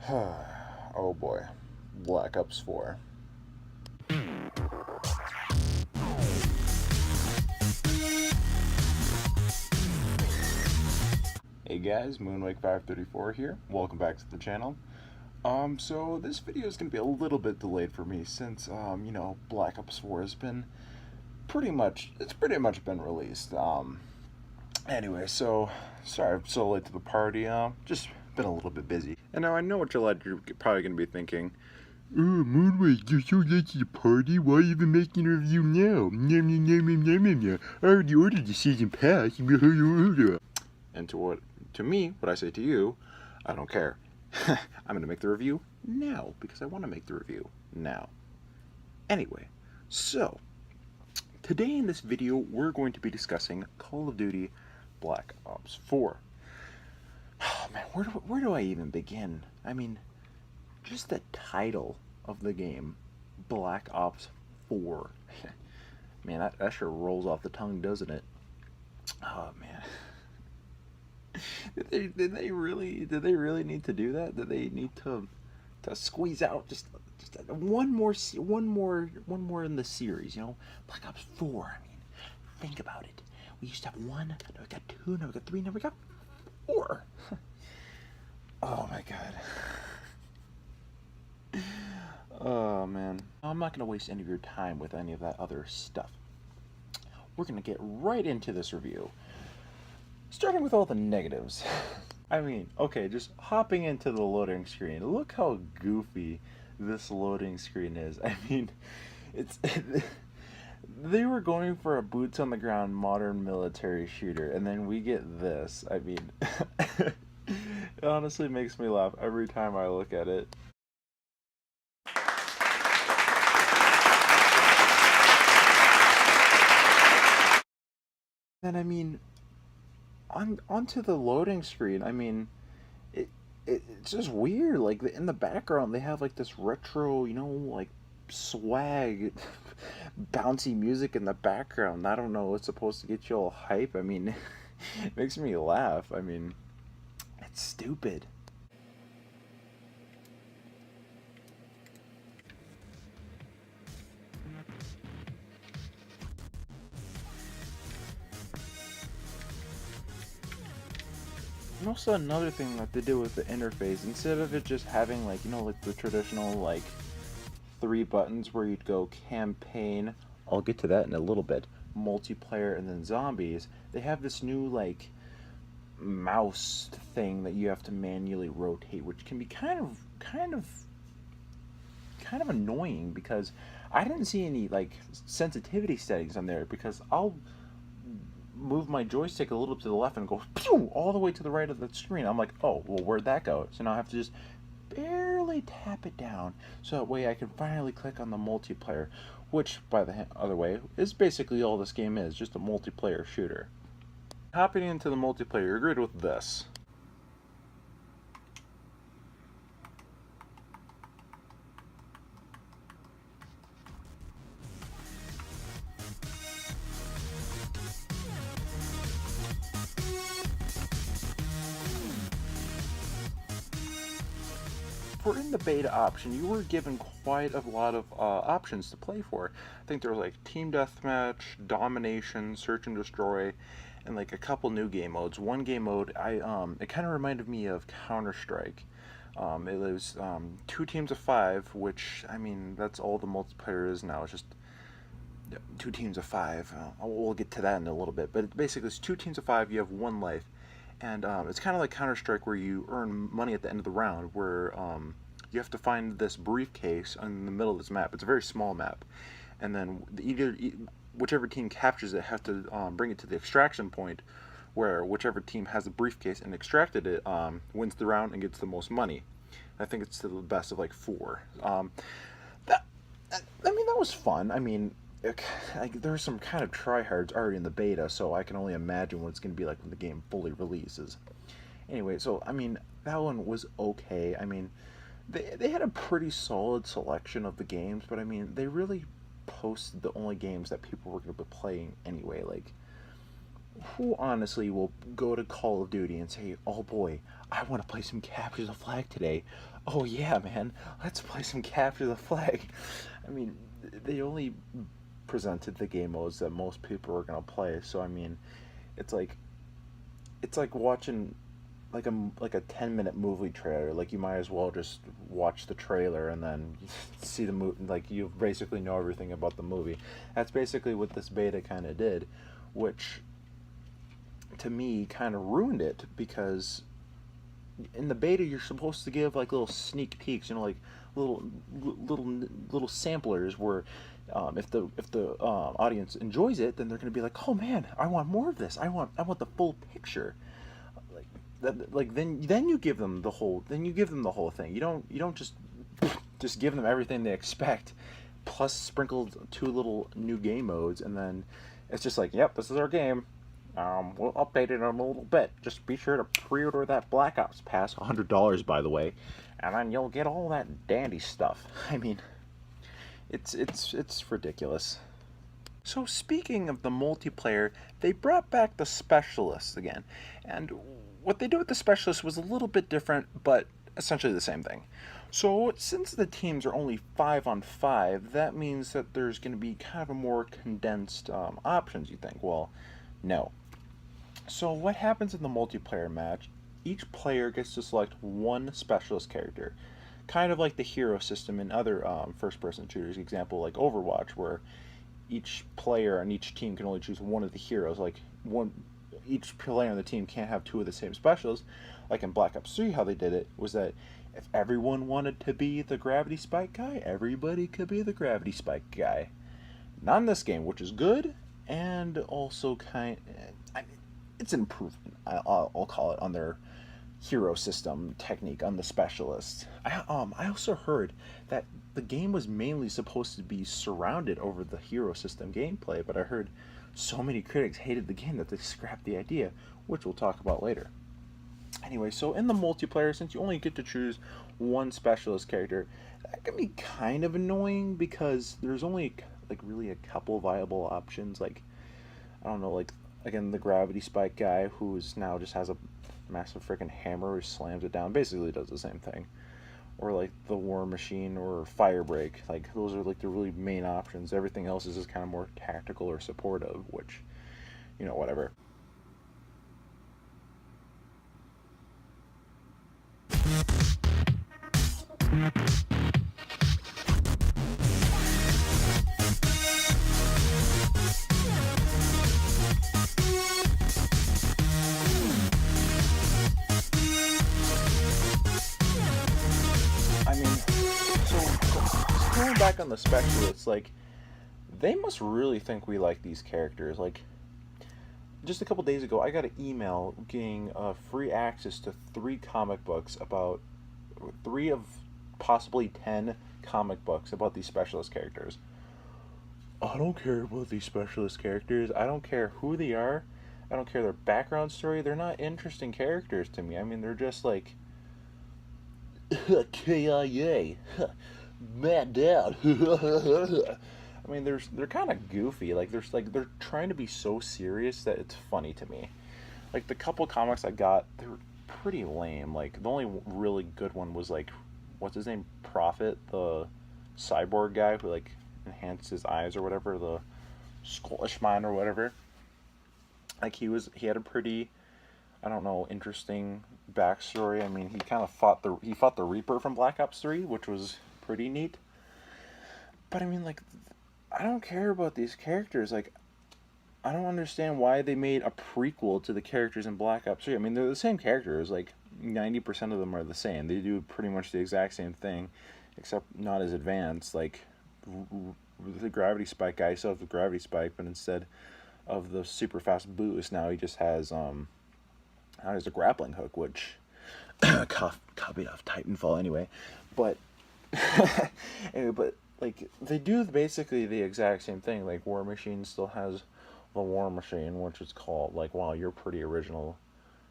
Oh boy, Black Ops 4. Hey guys, Moonwake534 here. Welcome back to the channel. So this video is going to be a little bit delayed for me since, Black Ops 4 has been pretty much been released. Anyway, so, sorry I'm so late to the party. Just been a little bit busy. And now I know what you're probably going to be thinking. Oh, Moonwake, you're so late to the party? Why even making a review now? I already ordered the season pass. And to me, what I say to you, I don't care. I'm going to make the review now because I want to make the review now. Anyway, so today in this video, we're going to be discussing Call of Duty Black Ops 4. Oh man, where do I even begin? I mean, just the title of the game, Black Ops 4. Man, that sure rolls off the tongue, doesn't it? Oh man. Did they really need to do that? Did they need to squeeze out just one more in the series? You know, Black Ops 4. I mean, think about it. We used to have one, now we got two, now we got three, now we got four. Oh my god. Oh man. I'm not gonna waste any of your time with any of that other stuff. We're gonna get right into this review. Starting with all the negatives. I mean, okay, just hopping into the loading screen. Look how goofy this loading screen is. I mean, it's they were going for a boots on the ground modern military shooter, and then we get this. I mean, it honestly makes me laugh every time I look at it. And I mean, onto the loading screen, I mean, it's just weird. Like in the background, they have like this retro, like swag, bouncy music in the background. I don't know. It's supposed to get you all hype. I mean, it makes me laugh. I mean, it's stupid. And also another thing that they did with the interface, instead of it just having like, like the traditional like 3 buttons where you'd go campaign, I'll get to that in a little bit, multiplayer, and then zombies, they have this new like mouse thing that you have to manually rotate, which can be kind of annoying because I didn't see any like sensitivity settings on there, because I'll move my joystick a little to the left and go pew all the way to the right of the screen. I'm like, oh, well, where'd that go? So now I have to just barely tap it down so that way I can finally click on the multiplayer, which, by the other way, is basically all this game is, just a multiplayer shooter. Hopping into the multiplayer, you're greeted with this. For in the beta option, you were given quite a lot of options to play for. I think there was like Team Deathmatch, Domination, Search and Destroy, and like a couple new game modes. One game mode, it kind of reminded me of Counter-Strike. It was 2 teams of 5, which, I mean, that's all the multiplayer is now. It's just 2 teams of 5. We'll get to that in a little bit, but basically it's 2 teams of 5, you have 1 life. And it's kind of like Counter-Strike, where you earn money at the end of the round, where you have to find this briefcase in the middle of this map. It's a very small map. And then whichever team captures it has to bring it to the extraction point, where whichever team has the briefcase and extracted it wins the round and gets the most money. I think it's to the best of like 4. That was fun. I mean, there's some kind of tryhards already in the beta, so I can only imagine what it's going to be like when the game fully releases. Anyway, so I mean, that one was okay. I mean, they had a pretty solid selection of the games, but I mean, they really posted the only games that people were going to be playing anyway. Like, who honestly will go to Call of Duty and say, "Oh boy, I want to play some Capture the Flag today. Oh yeah, man, let's play some Capture the Flag." I mean, they only presented the game modes that most people are gonna play. So I mean, it's like it's like watching like a 10-minute movie trailer. Like you might as well just watch the trailer and then see the movie. Like you basically know everything about the movie. That's basically what this beta kind of did, which to me kind of ruined it because in the beta you're supposed to give like little sneak peeks, like little little little samplers where if the audience enjoys it, then they're going to be like, oh man, I want more of this. I want the full picture. Like then you give them the whole thing. You don't just give them everything they expect, plus sprinkled two little new game modes, and then it's just like, yep, this is our game. We'll update it in a little bit. Just be sure to pre-order that Black Ops Pass, $100 by the way, and then you'll get all that dandy stuff. I mean, it's ridiculous. So speaking of the multiplayer, they brought back the specialists again, and what they did with the specialists was a little bit different, but essentially the same thing. So since the teams are only 5-on-5, that means that there's going to be kind of a more condensed options. You think? Well, no. So what happens in the multiplayer match? Each player gets to select one specialist character, kind of like the hero system in other first-person shooters. Example like Overwatch, where each player on each team can only choose one of the heroes. Like one, each player on the team can't have two of the same specialists. Like in Black Ops 3, how they did it was that if everyone wanted to be the gravity spike guy, everybody could be the gravity spike guy. Not in this game, which is good, and also it's an improvement. I'll call it on their hero system technique on the specialists. I also heard that the game was mainly supposed to be surrounded over the hero system gameplay, but I heard so many critics hated the game that they scrapped the idea, which we'll talk about later. Anyway, so in the multiplayer, since you only get to choose one specialist character, that can be kind of annoying because there's only like really a couple viable options. Like I don't know, like again the gravity spike guy who's now just has a massive freaking hammer who slams it down, basically does the same thing. Or like the war machine or firebreak. Like those are like the really main options. Everything else is just kind of more tactical or supportive, which whatever. I mean, so going back on the specialists, like they must really think we like these characters. Like just a couple days ago, I got an email getting free access to 3 comic books about 3 of possibly 10 comic books about these specialist characters. I don't care about these specialist characters. I don't care who they are. I don't care their background story. They're not interesting characters to me. I mean, they're just like KIA, Matt Down. I mean, they're kind of goofy. They're trying to be so serious that it's funny to me. Like the couple comics I got, they were pretty lame. Like the only really good one was like, what's his name, Prophet, the cyborg guy who like enhanced his eyes or whatever, the Skolishman or whatever. Like he had a pretty, I don't know, interesting backstory. I mean, he fought the Reaper from Black Ops 3, which was pretty neat. But I mean, like, I don't care about these characters. Like, I don't understand why they made a prequel to the characters in Black Ops 3. I mean, they're the same characters. Like, 90% of them are the same. They do pretty much the exact same thing, except not as advanced. Like, the gravity spike guy still has the gravity spike, but instead of the super fast boost, now he just has now he has a grappling hook, which copied off Titanfall anyway. But anyway, but like they do basically the exact same thing. Like War Machine still has the War Machine, which is called like, wow, you're pretty original,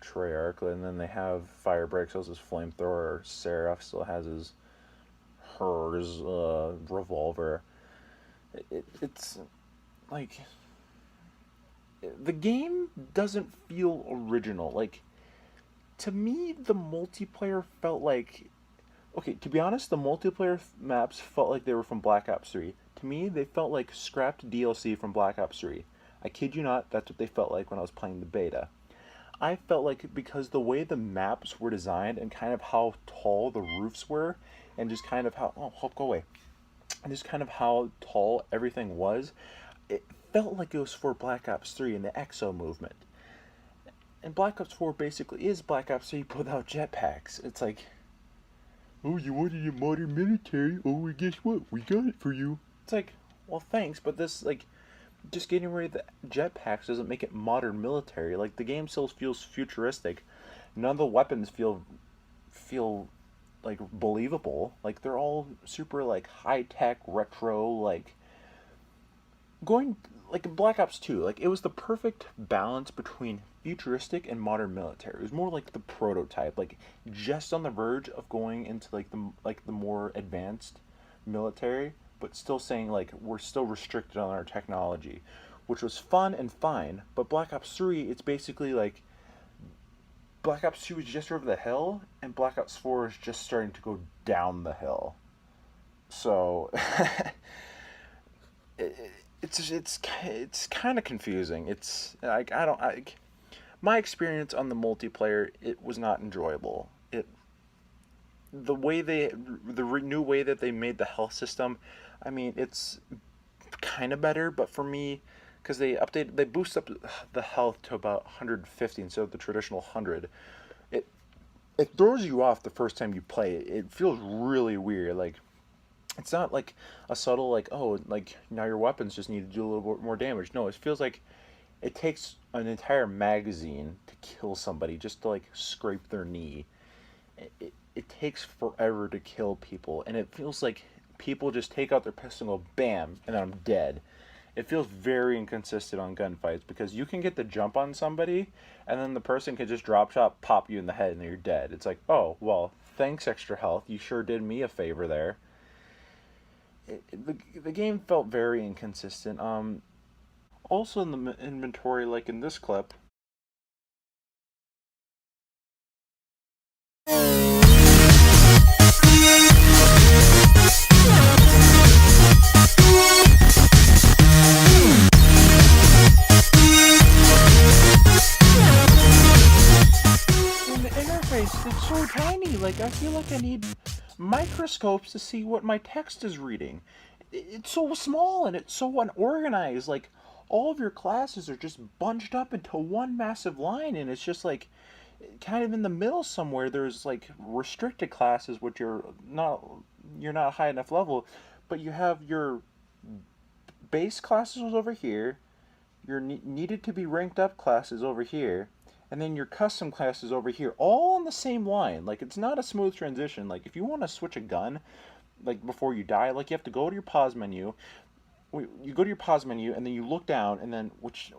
Treyarch. And then they have Firebreak still has his flamethrower. Seraph still has hers revolver. It's like the game doesn't feel original. Like, to me, the multiplayer felt like, okay, to be honest, the multiplayer maps felt like they were from Black Ops 3. To me, they felt like scrapped DLC from Black Ops 3. I kid you not, that's what they felt like when I was playing the beta. I felt like because the way the maps were designed and kind of how tall the roofs were, and just kind of how, oh, Hulk, go away, and just kind of how tall everything was, it felt like it was for Black Ops 3 and the EXO movement. And Black Ops 4 basically is Black Ops 3 without jetpacks. It's like, oh, you wanted a modern military? Oh, well, guess what? We got it for you. It's like, well, thanks, but this, like, just getting rid of the jetpacks doesn't make it modern military. Like, the game still feels futuristic. None of the weapons feel like believable. Like, they're all super like high tech, retro, like going like Black Ops 2. Like, it was the perfect balance between futuristic and modern military. It was more like the prototype, like just on the verge of going into like the more advanced military, but still saying like we're still restricted on our technology, which was fun and fine. But Black Ops 3, it's basically like Black Ops 2 is just over the hill, and Black Ops 4 is just starting to go down the hill. So it's kind of confusing. It's like my experience on the multiplayer, it was not enjoyable. The way new way that they made the health system, I mean, it's kind of better, but for me, because they boost up the health to about 150 instead of the traditional 100. It it throws you off the first time you play it. It feels really weird. Like, it's not like a subtle like, oh, like now your weapons just need to do a little bit more damage. No, it feels like it takes an entire magazine to kill somebody just to like scrape their knee. It takes forever to kill people, and it feels like people just take out their pistol and go bam, and then I'm dead. It feels very inconsistent on gunfights because you can get the jump on somebody, and then the person can just drop shot, pop you in the head, and then you're dead. It's like, oh, well, thanks, extra health. You sure did me a favor there. The game felt very inconsistent. Also in the inventory, like in this clip, in the interface, it's so tiny. Like, I feel like I need microscopes to see what my text is reading. It's so small and it's so unorganized. Like, all of your classes are just bunched up into one massive line, and it's just like kind of in the middle somewhere. There's like restricted classes, which you're not high enough level, but you have your base classes over here, your needed to be ranked up classes over here, and then your custom classes over here, all on the same line. Like, it's not a smooth transition. Like, if you want to switch a gun, like before you die, like you have to go to your pause menu. You go to your pause menu, and then you look down, and then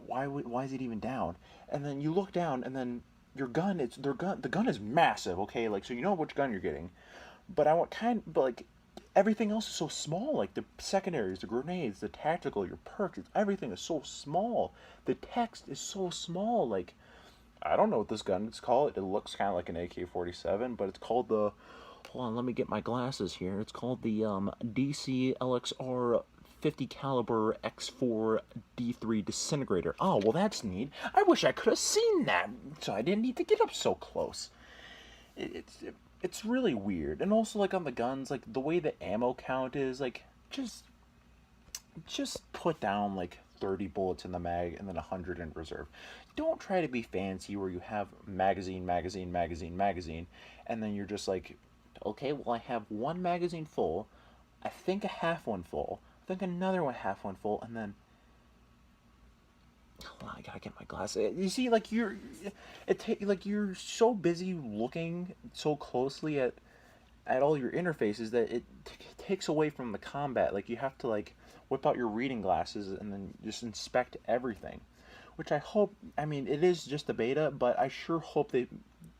why is it even down? And then you look down, and then your gun, the gun is massive. Okay, like, so you know which gun you're getting. But like everything else is so small. Like the secondaries, the grenades, the tactical, your perks, everything is so small. The text is so small. Like, I don't know what this gun is called. It looks kind of like an AK-47, but it's called the. Hold on, let me get my glasses here. It's called the DC LXR 50 caliber X4 D3 disintegrator. Oh, well, that's neat. I wish I could have seen that, so I didn't need to get up so close. It's really weird. And also, like, on the guns, like the way the ammo count is, like, just put down like 30 bullets in the mag and then 100 in reserve. Don't try to be fancy where you have magazine, magazine, magazine, magazine, and then you're just like, okay, well, I have one magazine full, I think a half one full, I think another one half one full, and then hold on, I gotta get my glasses. You see, like like you're so busy looking so closely at all your interfaces that it takes away from the combat. Like, you have to like whip out your reading glasses and then just inspect everything, which I hope. I mean, it is just a beta, but I sure hope they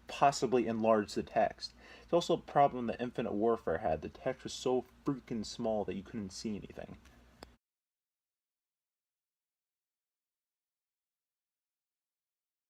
possibly enlarge the text. It's also a problem that Infinite Warfare had. The text was so freaking small that you couldn't see anything.